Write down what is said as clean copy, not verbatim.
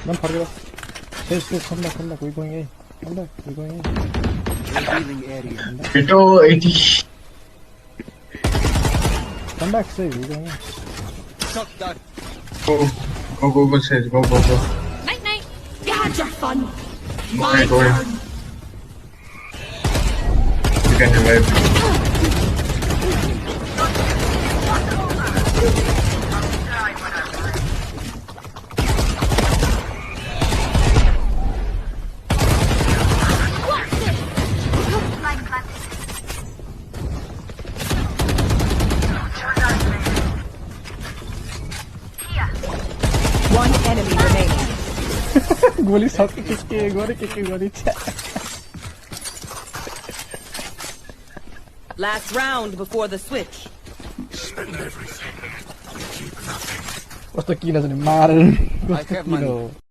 난 바로 가. come back, we're going A. Come back, we're going A. Revealing area. Ito, 80. Come back, say, we're going A. Shot down. Go, Sage. Go. Night night. You had your fun. Okay, go ahead. You can revive. One enemy remaining. गोली साथ में किसके एक बार गोली Last round before the switch. Gusto kina sa ni Marin. I have money.